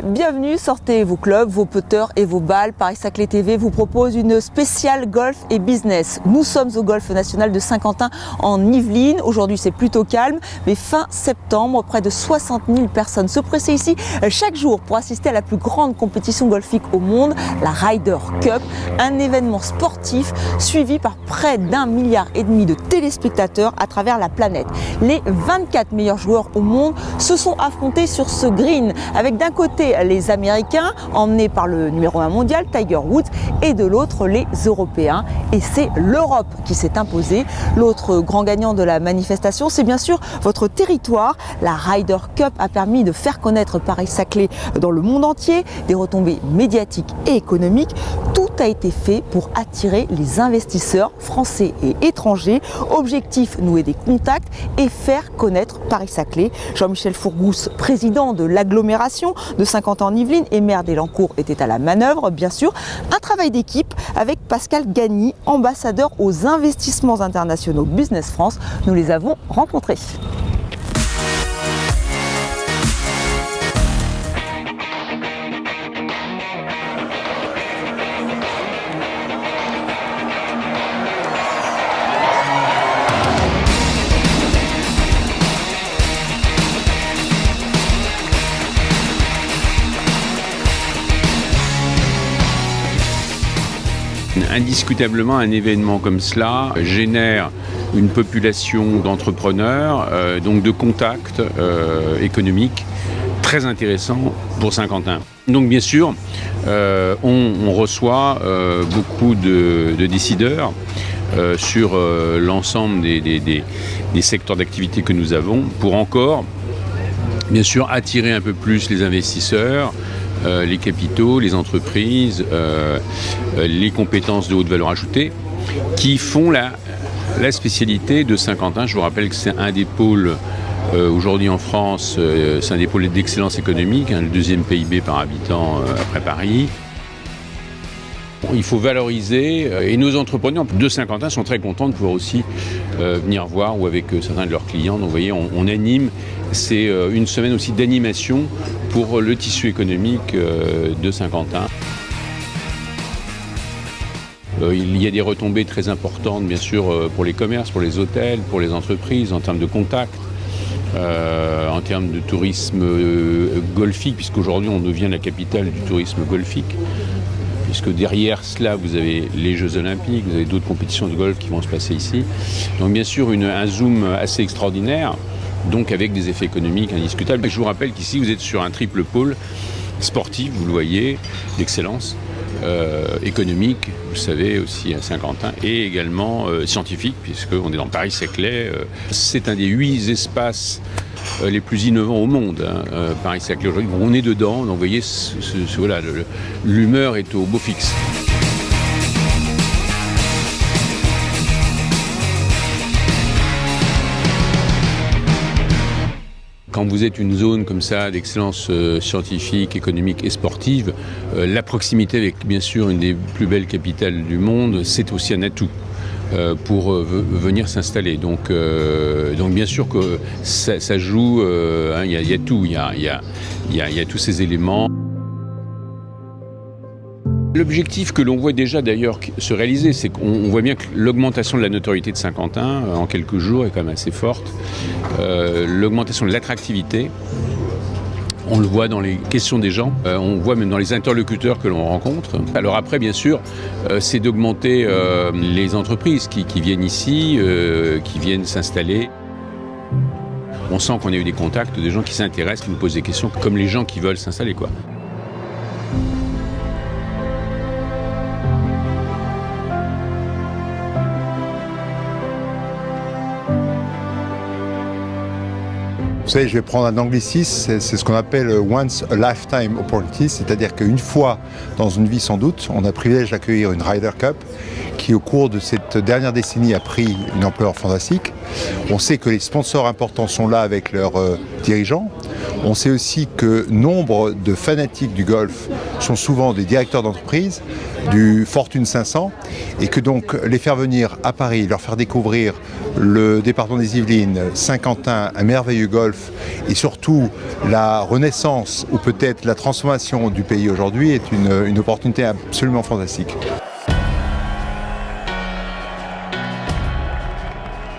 Bienvenue, sortez vos clubs, vos putters et vos balles. Paris-Saclay TV vous propose une spéciale golf et business. Nous sommes au golf national de Saint-Quentin en Yvelines. Aujourd'hui c'est plutôt calme, mais fin septembre, près de 60 000 personnes se pressaient ici chaque jour pour assister à la plus grande compétition golfique au monde, la Ryder Cup, un événement sportif suivi par près d'1,5 milliard de téléspectateurs à travers la planète. Les 24 meilleurs joueurs au monde se sont affrontés sur ce green, avec d'un côté les Américains, emmenés par le numéro 1 mondial, Tiger Woods, et de l'autre les Européens. Et c'est l'Europe qui s'est imposée. L'autre grand gagnant de la manifestation, c'est bien sûr votre territoire. La Ryder Cup a permis de faire connaître Paris-Saclay dans le monde entier, des retombées médiatiques et économiques. Tout a été fait pour attirer les investisseurs français et étrangers. Objectif, nouer des contacts et faire connaître Paris-Saclay. Jean-Michel Fourgousse, président de l'agglomération de Saint-Quentin en Yvelines et maire d'Elancourt, était à la manœuvre, bien sûr. Un travail d'équipe avec Pascal Gagny, ambassadeur aux investissements internationaux Business France. Nous les avons rencontrés. Indiscutablement, un événement comme cela génère une population d'entrepreneurs, donc de contacts économiques très intéressants pour Saint-Quentin. Donc bien sûr, on reçoit beaucoup de décideurs sur l'ensemble des secteurs d'activité que nous avons pour encore, bien sûr, attirer un peu plus les investisseurs, les capitaux, les entreprises, les compétences de haute valeur ajoutée qui font la spécialité de Saint-Quentin. Je vous rappelle que c'est un des pôles aujourd'hui en France, c'est un des pôles d'excellence économique, le deuxième PIB par habitant après Paris. Il faut valoriser et nos entrepreneurs de Saint-Quentin sont très contents de pouvoir aussi venir voir ou avec certains de leurs clients. Donc vous voyez, on anime, c'est une semaine aussi d'animation pour le tissu économique de Saint-Quentin. Il y a des retombées très importantes bien sûr pour les commerces, pour les hôtels, pour les entreprises en termes de contacts. En termes de tourisme golfique, puisqu'aujourd'hui on devient la capitale du tourisme golfique. Puisque derrière cela, vous avez les Jeux Olympiques, vous avez d'autres compétitions de golf qui vont se passer ici. Donc bien sûr, un zoom assez extraordinaire, donc avec des effets économiques indiscutables. Et je vous rappelle qu'ici, vous êtes sur un triple pôle sportif, vous le voyez, d'excellence, économique, vous le savez aussi à Saint-Quentin, et également scientifique, puisqu'on est dans Paris-Saclay. C'est un des 8 espaces les plus innovants au monde, Paris-Saclay aujourd'hui. On est dedans, donc vous voyez, voilà, l'humeur est au beau fixe. Quand vous êtes une zone comme ça d'excellence scientifique, économique et sportive, la proximité avec bien sûr une des plus belles capitales du monde, c'est aussi un atout pour venir s'installer. Donc bien sûr que ça joue, il y a tout, il y a tous ces éléments. L'objectif que l'on voit déjà d'ailleurs se réaliser, c'est qu'on voit bien que l'augmentation de la notoriété de Saint-Quentin en quelques jours est quand même assez forte. L'augmentation de l'attractivité, on le voit dans les questions des gens, on voit même dans les interlocuteurs que l'on rencontre. Alors après, bien sûr, c'est d'augmenter les entreprises qui viennent ici, qui viennent s'installer. On sent qu'on a eu des contacts, des gens qui s'intéressent, qui nous posent des questions, comme les gens qui veulent s'installer, quoi. Vous savez, je vais prendre un anglicisme, c'est ce qu'on appelle once a lifetime opportunity, c'est-à-dire qu'une fois dans une vie sans doute, on a le privilège d'accueillir une Ryder Cup qui au cours de cette dernière décennie a pris une ampleur fantastique. On sait que les sponsors importants sont là avec leurs dirigeants. On sait aussi que nombre de fanatiques du golf sont souvent des directeurs d'entreprise du Fortune 500 et que donc les faire venir à Paris, leur faire découvrir le département des Yvelines, Saint-Quentin, un merveilleux golf et surtout la renaissance ou peut-être la transformation du pays aujourd'hui est une opportunité absolument fantastique.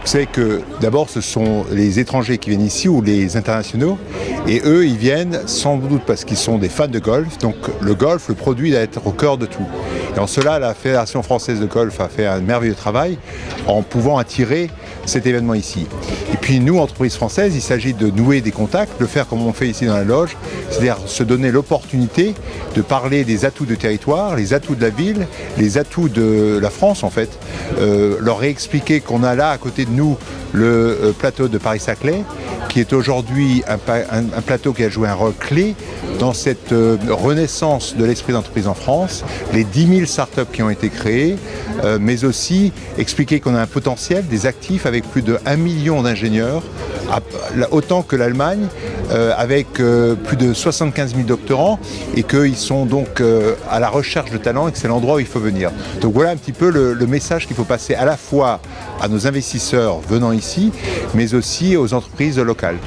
Vous savez que d'abord ce sont les étrangers qui viennent ici ou les internationaux et eux ils viennent sans doute parce qu'ils sont des fans de golf, donc le golf, le produit doit être au cœur de tout. Et en cela la Fédération française de golf a fait un merveilleux travail en pouvant attirer cet événement ici. Et puis nous, entreprises françaises, il s'agit de nouer des contacts, de le faire comme on fait ici dans la loge, c'est-à-dire se donner l'opportunité de parler des atouts de territoire, les atouts de la ville, les atouts de la France en fait, leur réexpliquer qu'on a là à côté de nous le plateau de Paris-Saclay, qui est aujourd'hui un plateau qui a joué un rôle clé dans cette renaissance de l'esprit d'entreprise en France, les 10 000 startups qui ont été créées, mais aussi expliquer qu'on a un potentiel, des actifs avec plus de 1 million d'ingénieurs, autant que l'Allemagne, avec plus de 75 000 doctorants, et qu'ils sont donc à la recherche de talents et que c'est l'endroit où il faut venir. Donc voilà un petit peu le message qu'il faut passer à la fois à nos investisseurs venant ici, mais aussi aux entreprises locales.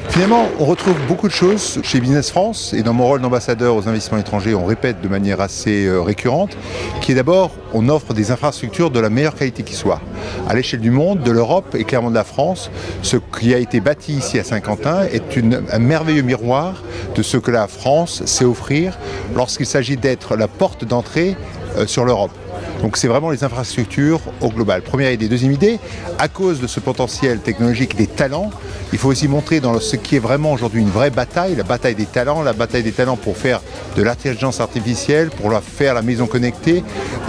Finalement, on retrouve beaucoup de choses chez Business France et dans mon rôle d'ambassadeur aux investissements étrangers, on répète de manière assez récurrente, qui est d'abord, on offre des infrastructures de la meilleure qualité qui soit. À l'échelle du monde, de l'Europe et clairement de la France, ce qui a été bâti ici à Saint-Quentin est un merveilleux miroir de ce que la France sait offrir lorsqu'il s'agit d'être la porte d'entrée sur l'Europe. Donc c'est vraiment les infrastructures au global. Première idée. Deuxième idée, à cause de ce potentiel technologique des talents, il faut aussi montrer dans ce qui est vraiment aujourd'hui une vraie bataille, la bataille des talents pour faire de l'intelligence artificielle, pour faire la maison connectée,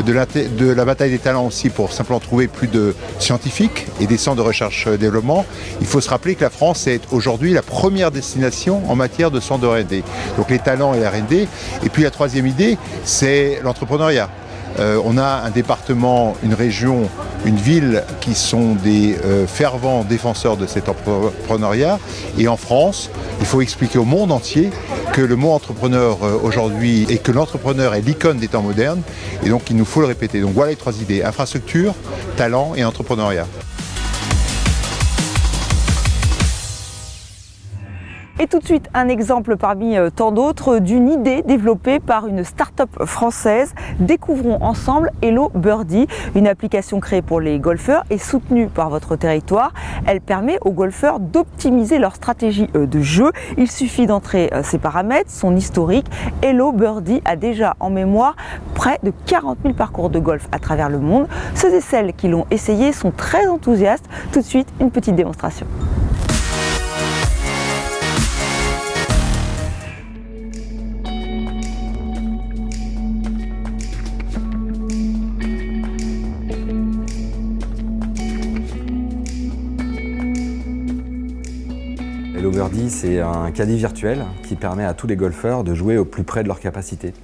de la bataille des talents aussi pour simplement trouver plus de scientifiques et des centres de recherche et développement. Il faut se rappeler que la France est aujourd'hui la première destination en matière de centres de R&D. Donc les talents et la R&D. Et puis la troisième idée, c'est l'entrepreneuriat. On a un département, une région, une ville qui sont des fervents défenseurs de cet entrepreneuriat. Et en France, il faut expliquer au monde entier que le mot entrepreneur aujourd'hui et que l'entrepreneur est l'icône des temps modernes. Et donc il nous faut le répéter. Donc voilà les trois idées, infrastructure, talent et entrepreneuriat. Et tout de suite, un exemple parmi tant d'autres d'une idée développée par une start-up française. Découvrons ensemble Hello Birdie, une application créée pour les golfeurs et soutenue par votre territoire. Elle permet aux golfeurs d'optimiser leur stratégie de jeu. Il suffit d'entrer ses paramètres, son historique. Hello Birdie a déjà en mémoire près de 40 000 parcours de golf à travers le monde. Ceux et celles qui l'ont essayé sont très enthousiastes. Tout de suite, une petite démonstration. Hello Birdie, c'est un caddie virtuel qui permet à tous les golfeurs de jouer au plus près de leur capacité.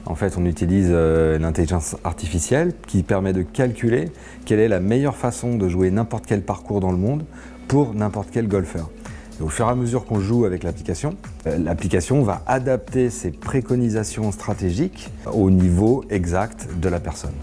En fait, on utilise l'intelligence artificielle qui permet de calculer quelle est la meilleure façon de jouer n'importe quel parcours dans le monde pour n'importe quel golfeur. Et au fur et à mesure qu'on joue avec l'application va adapter ses préconisations stratégiques au niveau exact de la personne.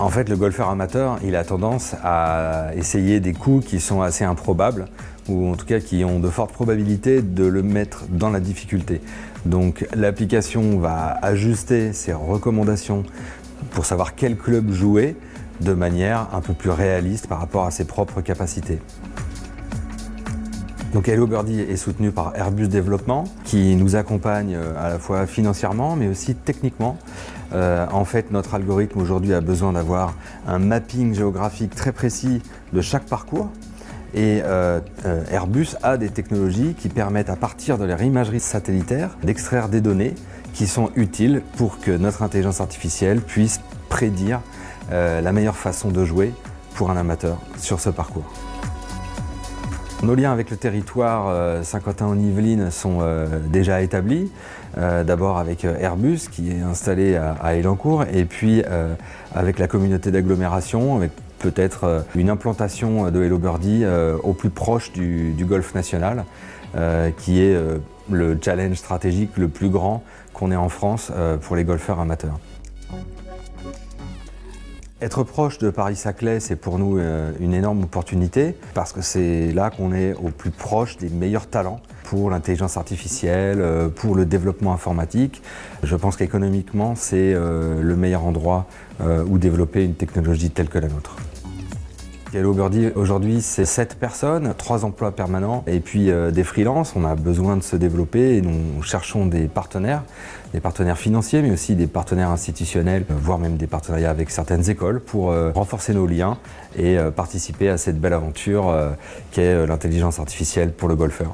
En fait, le golfeur amateur, il a tendance à essayer des coups qui sont assez improbables, ou en tout cas qui ont de fortes probabilités de le mettre dans la difficulté. Donc l'application va ajuster ses recommandations pour savoir quel club jouer de manière un peu plus réaliste par rapport à ses propres capacités. Donc Hello Birdie est soutenu par Airbus Développement qui nous accompagne à la fois financièrement mais aussi techniquement. En fait, notre algorithme aujourd'hui a besoin d'avoir un mapping géographique très précis de chaque parcours. Et Airbus a des technologies qui permettent à partir de leur imagerie satellitaire d'extraire des données qui sont utiles pour que notre intelligence artificielle puisse prédire la meilleure façon de jouer pour un amateur sur ce parcours. Nos liens avec le territoire Saint-Quentin-en-Yvelines sont déjà établis. D'abord avec Airbus qui est installé à Elancourt et puis avec la communauté d'agglomération, avec peut-être une implantation de Hello Birdie au plus proche du golf national, qui est le challenge stratégique le plus grand qu'on ait en France pour les golfeurs amateurs. Être proche de Paris-Saclay, c'est pour nous une énorme opportunité parce que c'est là qu'on est au plus proche des meilleurs talents pour l'intelligence artificielle, pour le développement informatique. Je pense qu'économiquement, c'est le meilleur endroit où développer une technologie telle que la nôtre. Hello Birdie, aujourd'hui, c'est 7 personnes, 3 emplois permanents et puis des freelances. On a besoin de se développer et nous cherchons des partenaires financiers, mais aussi des partenaires institutionnels, voire même des partenariats avec certaines écoles pour renforcer nos liens et participer à cette belle aventure qu'est l'intelligence artificielle pour le golfeur.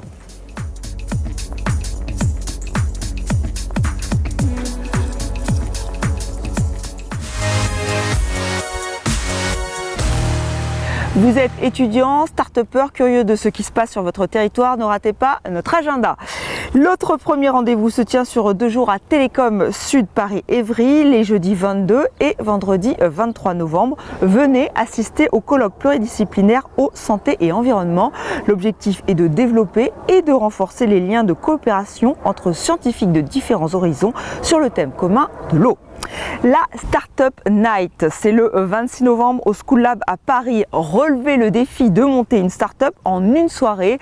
Vous êtes étudiant, start-upper, curieux de ce qui se passe sur votre territoire, ne ratez pas notre agenda. L'autre premier rendez-vous se tient sur 2 jours à Télécom Sud Paris-Évry, les jeudis 22 et vendredi 23 novembre. Venez assister au colloque pluridisciplinaire eau, santé et environnement. L'objectif est de développer et de renforcer les liens de coopération entre scientifiques de différents horizons sur le thème commun de l'eau. La Startup Night, c'est le 26 novembre au School Lab à Paris. Relevez le défi de monter une start-up en une soirée.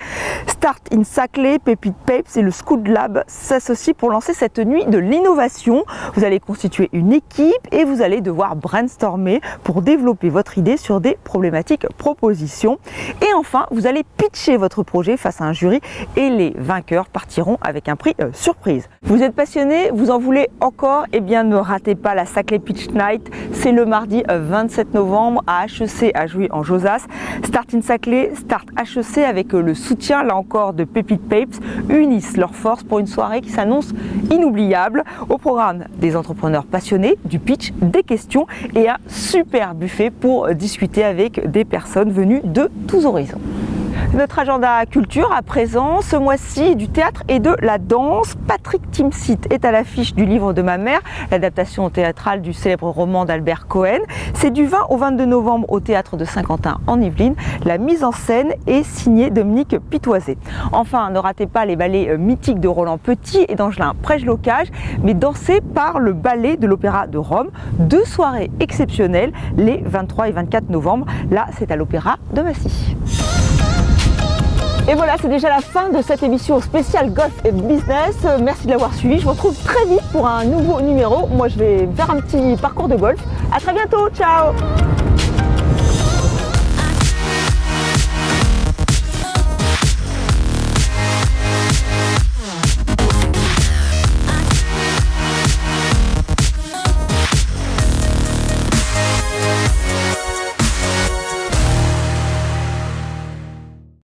Start in Saclay, Pépite Papes et le School Lab s'associent pour lancer cette nuit de l'innovation. Vous allez constituer une équipe et vous allez devoir brainstormer pour développer votre idée sur des problématiques propositions. Et enfin, vous allez pitcher votre projet face à un jury et les vainqueurs partiront avec un prix surprise. Vous êtes passionné, vous en voulez encore? Eh bien, ne ratez pas la Saclay Pitch Night, c'est le mardi 27 novembre à HEC à Jouy-en-Josas. Start in Saclay, Start HEC avec le soutien là encore de Pépite Papes unissent leurs forces pour une soirée qui s'annonce inoubliable. Au programme, des entrepreneurs passionnés, du pitch, des questions et un super buffet pour discuter avec des personnes venues de tous horizons. Notre agenda culture à présent, ce mois-ci du théâtre et de la danse. Patrick Timsit est à l'affiche du livre de ma mère, l'adaptation théâtrale du célèbre roman d'Albert Cohen. C'est du 20 au 22 novembre au théâtre de Saint-Quentin en Yvelines. La mise en scène est signée Dominique Pitoisé. Enfin, ne ratez pas les ballets mythiques de Roland Petit et d'Angelin Prège-Locage, mais dansés par le ballet de l'Opéra de Rome. 2 soirées exceptionnelles les 23 et 24 novembre. Là, c'est à l'Opéra de Massy. Et voilà, c'est déjà la fin de cette émission spéciale Golf et Business. Merci de l'avoir suivi. Je vous retrouve très vite pour un nouveau numéro. Moi, je vais faire un petit parcours de golf. À très bientôt. Ciao!